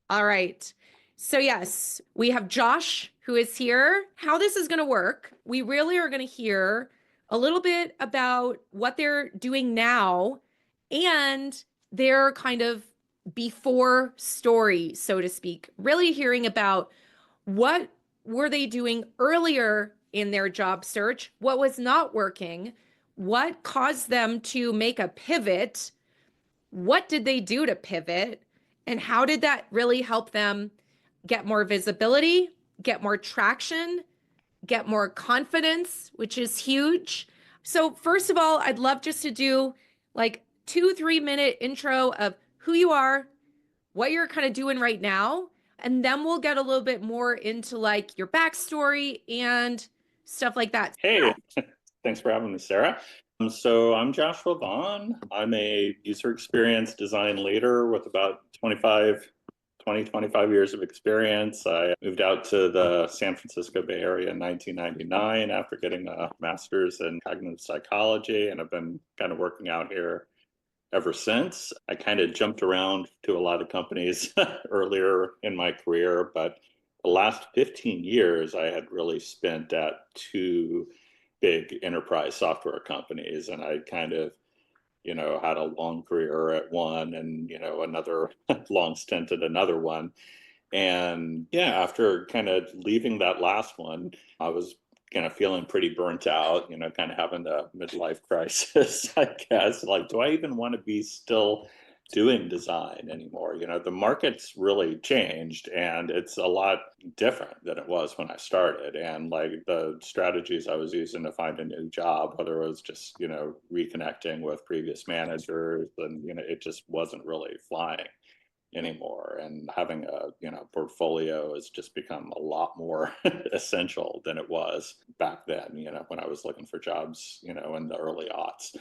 All right. So yes, we have Josh who is here. How this is going to work, we really are going to hear a little bit about what they're doing now and their kind of before story, so to speak. Really hearing about what were they doing earlier in their job search, what was not working, what caused them to make a pivot, what did they do to pivot, and how did that really help them get more visibility, get more traction, get more confidence, which is huge. So, first of all, I'd love just to do like 2-3 minute intro of who you are, what you're kind of doing right now, and then we'll get a little bit more into like your backstory and stuff like that. Hey, thanks for having me, Sarah. So I'm Joshua Vaughn. I'm a user experience design leader with about 25 years of experience. I moved out to the San Francisco Bay Area in 1999 after getting a master's in cognitive psychology, and I've been kind of working out here ever since. I kind of jumped around to a lot of companies earlier in my career, but the last 15 years I had really spent at two big enterprise software companies. And I kind of, had a long career at one and, another long stint at another one. And yeah, after kind of leaving that last one, I was kind of feeling pretty burnt out, kind of having a midlife crisis, I guess. Like, do I even want to be still doing design anymore? The market's really changed and it's a lot different than it was when I started. And like the strategies I was using to find a new job, whether it was just, reconnecting with previous managers, and, it just wasn't really flying anymore. And having a portfolio has just become a lot more essential than it was back then, when I was looking for jobs, in the early aughts.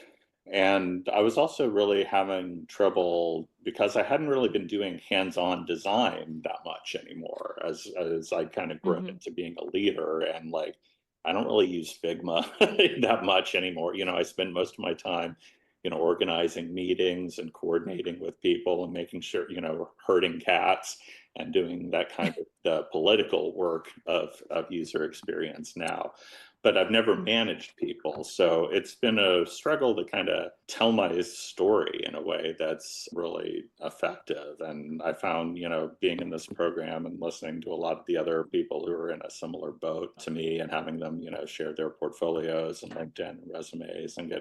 And I was also really having trouble because I hadn't really been doing hands-on design that much anymore as I kind of grew into being a leader. And like, I don't really use Figma that much anymore. I spend most of my time organizing meetings and coordinating with people and making sure, herding cats and doing that kind of the political work of user experience now. But I've never managed people. So it's been a struggle to kind of tell my story in a way that's really effective. And I found, being in this program and listening to a lot of the other people who are in a similar boat to me and having them, share their portfolios and LinkedIn resumes and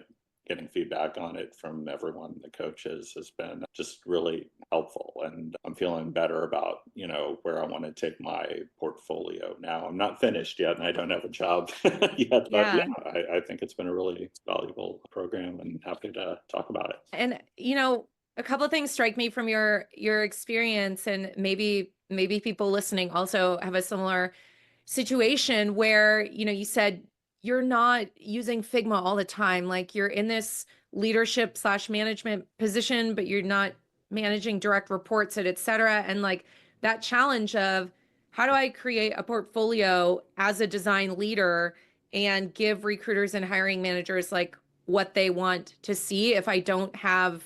getting feedback on it from everyone, the coaches, has been just really helpful. And I'm feeling better about, where I want to take my portfolio now. I'm not finished yet and I don't have a job yet, but yeah, I think it's been a really valuable program and happy to talk about it. And, a couple of things strike me from your experience, and maybe people listening also have a similar situation where, you said you're not using Figma all the time. Like you're in this leadership / management position, but you're not managing direct reports, et cetera. And like that challenge of how do I create a portfolio as a design leader and give recruiters and hiring managers like what they want to see if I don't have,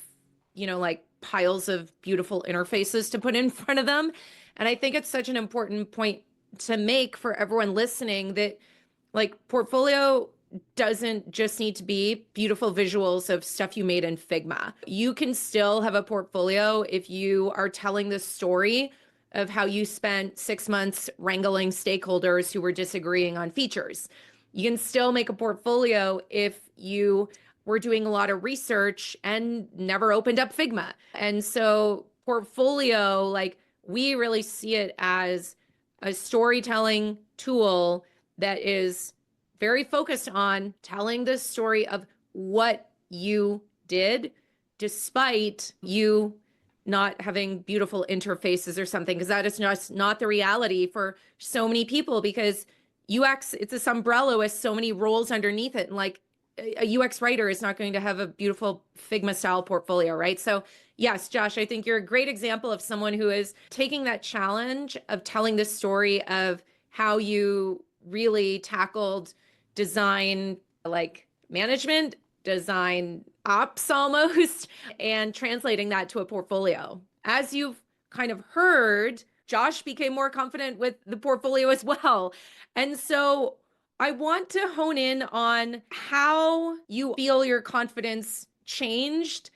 like piles of beautiful interfaces to put in front of them. And I think it's such an important point to make for everyone listening that like portfolio doesn't just need to be beautiful visuals of stuff you made in Figma. You can still have a portfolio if you are telling the story of how you spent 6 months wrangling stakeholders who were disagreeing on features. You can still make a portfolio if you were doing a lot of research and never opened up Figma. And so portfolio, like we really see it as a storytelling tool that is very focused on telling the story of what you did despite you not having beautiful interfaces or something, because that is just not the reality for so many people, because UX, it's this umbrella with so many roles underneath it. And like a UX writer is not going to have a beautiful Figma style portfolio, right? So yes, Josh, I think you're a great example of someone who is taking that challenge of telling the story of how you really tackled design, like management, design ops almost, and translating that to a portfolio. As you've kind of heard, Josh became more confident with the portfolio as well. And so I want to hone in on how you feel your confidence changed,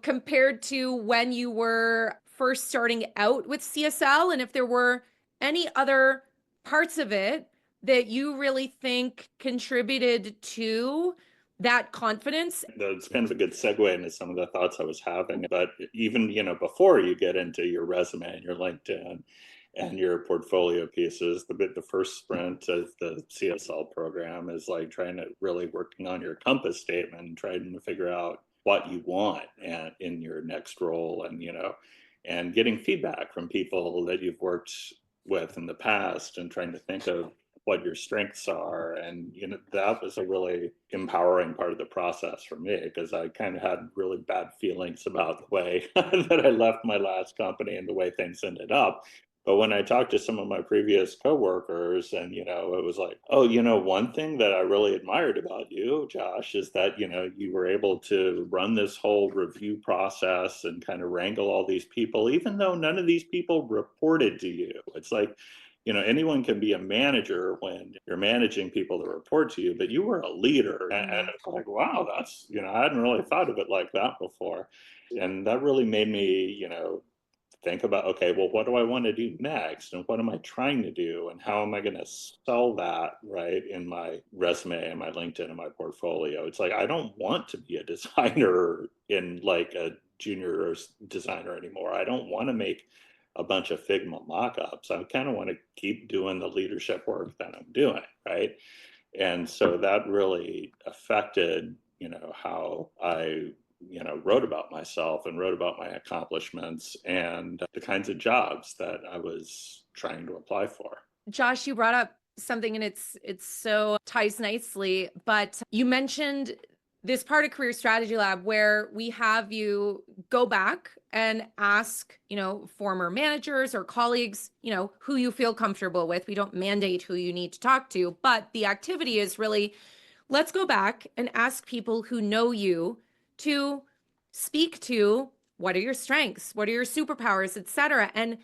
compared to when you were first starting out with CSL, and if there were any other parts of it that you really think contributed to that confidence. That's kind of a good segue into some of the thoughts I was having. But even, before you get into your resume and your LinkedIn and your portfolio pieces, the first sprint of the CSL program is like trying to really working on your compass statement and trying to figure out what you want and in your next role, and getting feedback from people that you've worked with in the past and trying to think of what your strengths are. And that was a really empowering part of the process for me, because I kind of had really bad feelings about the way that I left my last company and the way things ended up. But when I talked to some of my previous coworkers, and it was like, oh, one thing that I really admired about you, Josh, is that you were able to run this whole review process and kind of wrangle all these people, even though none of these people reported to you. It's like, anyone can be a manager when you're managing people that report to you, but you were a leader. And it's like, wow, that's, I hadn't really thought of it like that before. And that really made me, think about, okay, well, what do I want to do next? And what am I trying to do? And how am I going to sell that, right, in my resume and my LinkedIn and my portfolio? It's like, I don't want to be a designer in like a junior designer anymore. I don't want to make a bunch of Figma mockups. I kind of want to keep doing the leadership work that I'm doing, right? And so that really affected, how I wrote about myself and wrote about my accomplishments and the kinds of jobs that I was trying to apply for. Josh, you brought up something, and it's so ties nicely, but you mentioned this part of Career Strategy Lab where we have you go back and ask, former managers or colleagues, who you feel comfortable with. We don't mandate who you need to talk to, but the activity is really, let's go back and ask people who know you to speak to what are your strengths, what are your superpowers, etc. And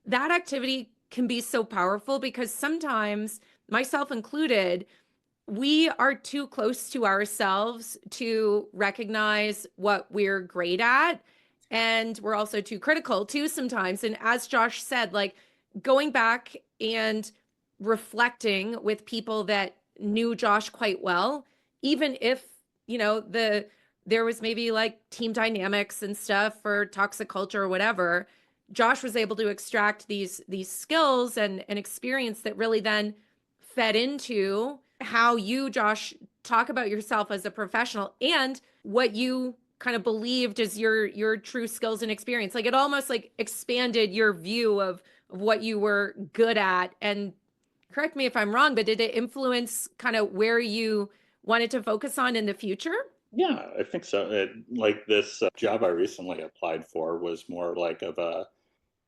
that activity can be so powerful because sometimes, myself included, we are too close to ourselves to recognize what we're great at. And we're also too critical too sometimes. And as Josh said, like going back and reflecting with people that knew Josh quite well, even if, there was maybe like team dynamics and stuff or toxic culture or whatever, Josh was able to extract these skills and experience that really then fed into how you, Josh, talk about yourself as a professional and what you kind of believed is your true skills and experience. Like it almost like expanded your view of what you were good at. And correct me if I'm wrong, but did it influence kind of where you wanted to focus on in the future? Yeah, I think so. Like this job I recently applied for was more like of a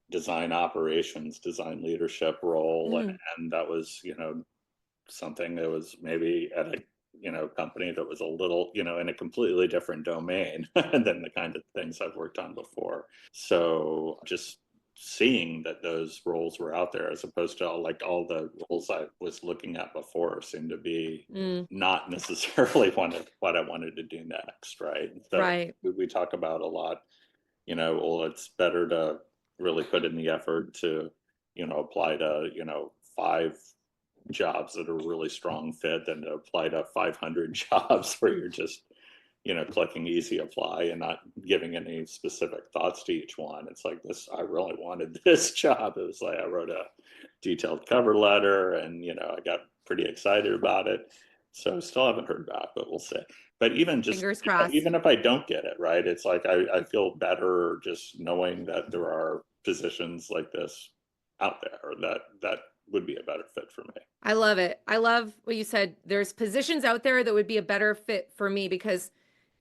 design operations, design leadership role. And that was, something that was maybe at a company that was a little in a completely different domain than the kind of things I've worked on before. So just seeing that those roles were out there as opposed to all the roles I was looking at before seemed to be not necessarily what I wanted to do next, right? So Right. we talk about a lot, well, it's better to really put in the effort to apply to 5 jobs that are really strong fit than to apply to 500 jobs where you're just clicking easy apply and not giving any specific thoughts to each one. It's like this, I really wanted this job. It was like I wrote a detailed cover letter and I got pretty excited about it. So still haven't heard back, but we'll see. But even just Fingers crossed. even if I don't get it, right, it's like I feel better just knowing that there are positions like this out there that would be a better fit for me. I love it. I love what you said. There's positions out there that would be a better fit for me because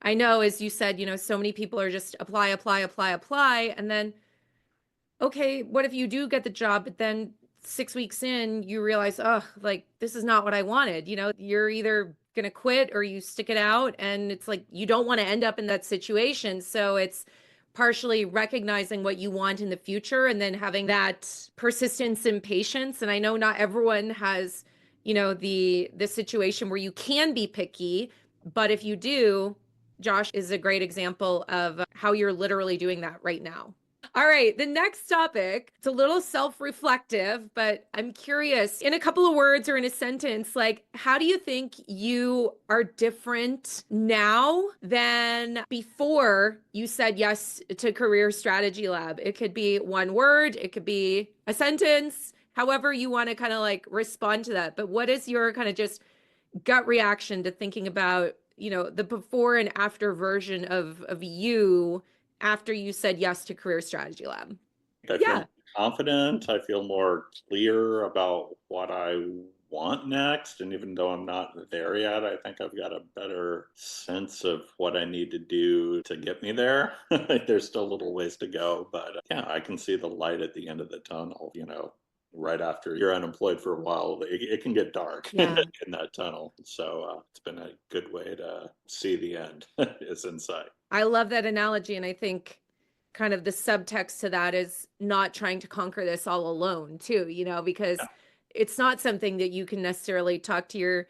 I know, as you said, so many people are just apply, apply, apply, apply. And then, okay, what if you do get the job, but then 6 weeks in, you realize, oh, like this is not what I wanted. You're either going to quit or you stick it out. And it's like, you don't want to end up in that situation. So it's partially recognizing what you want in the future and then having that persistence and patience. And I know not everyone has, the situation where you can be picky, but if you do, Josh is a great example of how you're literally doing that right now. All right, the next topic, it's a little self-reflective, but I'm curious, in a couple of words or in a sentence, like, how do you think you are different now than before you said yes to Career Strategy Lab? It could be one word, it could be a sentence, however you want to kind of like respond to that. But what is your kind of just gut reaction to thinking about, the before and after version of you after you said yes to Career Strategy Lab? I feel Yeah. more confident. I feel more clear about what I want next. And even though I'm not there yet, I think I've got a better sense of what I need to do to get me there. There's still a little ways to go, but yeah, I can see the light at the end of the tunnel, right after you're unemployed for a while, it can get dark Yeah. in that tunnel. So it's been a good way to see the end is in sight. I love that analogy. And I think kind of the subtext to that is not trying to conquer this all alone, too, because it's not something that you can necessarily talk to your,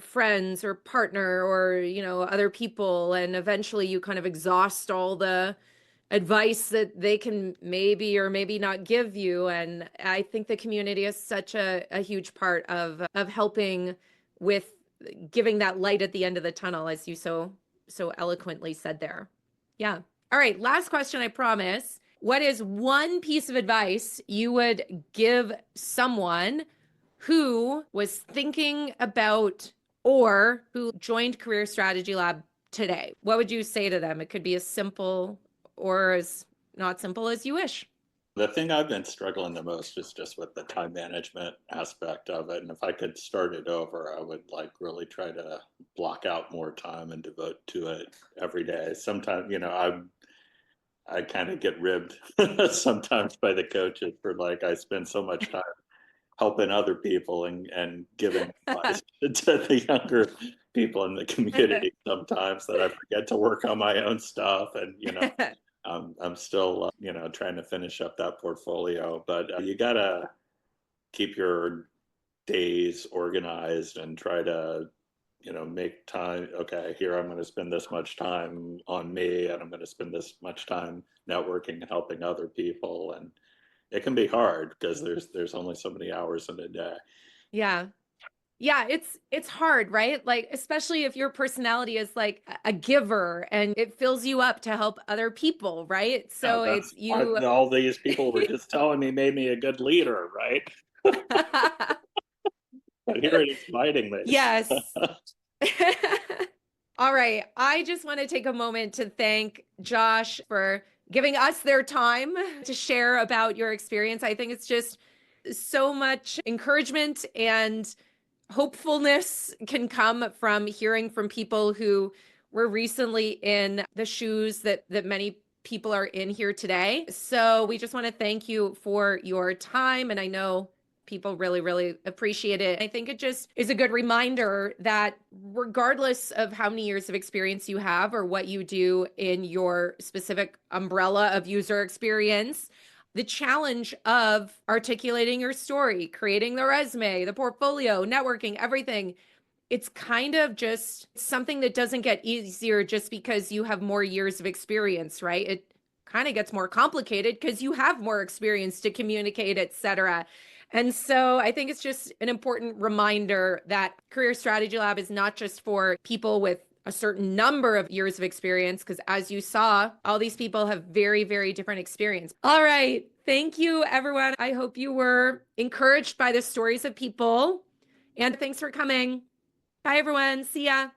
friends or partner or, other people. And eventually you kind of exhaust all the advice that they can maybe or maybe not give you. And I think the community is such a huge part of helping with giving that light at the end of the tunnel, as you so eloquently said there. Yeah. All right, last question, I promise. What is one piece of advice you would give someone who was thinking about or who joined Career Strategy Lab today? What would you say to them? It could be as simple or as not simple as you wish. The thing I've been struggling the most is just with the time management aspect of it. And if I could start it over, I would like really try to block out more time and devote to it every day. Sometimes, I kind of get ribbed sometimes by the coaches for like I spend so much time helping other people and giving advice to the younger people in the community sometimes that I forget to work on my own stuff. And, I'm still, trying to finish up that portfolio, but you got to keep your days organized and try to, make time. Okay, here I'm going to spend this much time on me, and I'm going to spend this much time networking and helping other people. And it can be hard because there's only so many hours in a day. Yeah. Yeah, it's hard, right? Like especially if your personality is like a giver and it fills you up to help other people, right? Yeah, So it's that's why you. all these people were just telling me made me a good leader, right? But here it is biting me. Yes. All right. I just want to take a moment to thank Josh for giving us their time to share about your experience. I think it's just so much encouragement and hopefulness can come from hearing from people who were recently in the shoes that many people are in here today. So we just want to thank you for your time. And I know people really, really appreciate it. I think it just is a good reminder that regardless of how many years of experience you have or what you do in your specific umbrella of user experience, the challenge of articulating your story, creating the resume, the portfolio, networking, everything, it's kind of just something that doesn't get easier just because you have more years of experience, right? It kind of gets more complicated because you have more experience to communicate, et cetera. And so I think it's just an important reminder that Career Strategy Lab is not just for people with a certain number of years of experience, because as you saw, all these people have very, very different experience. All right. Thank you, everyone. I hope you were encouraged by the stories of people. And thanks for coming. Bye, everyone. See ya.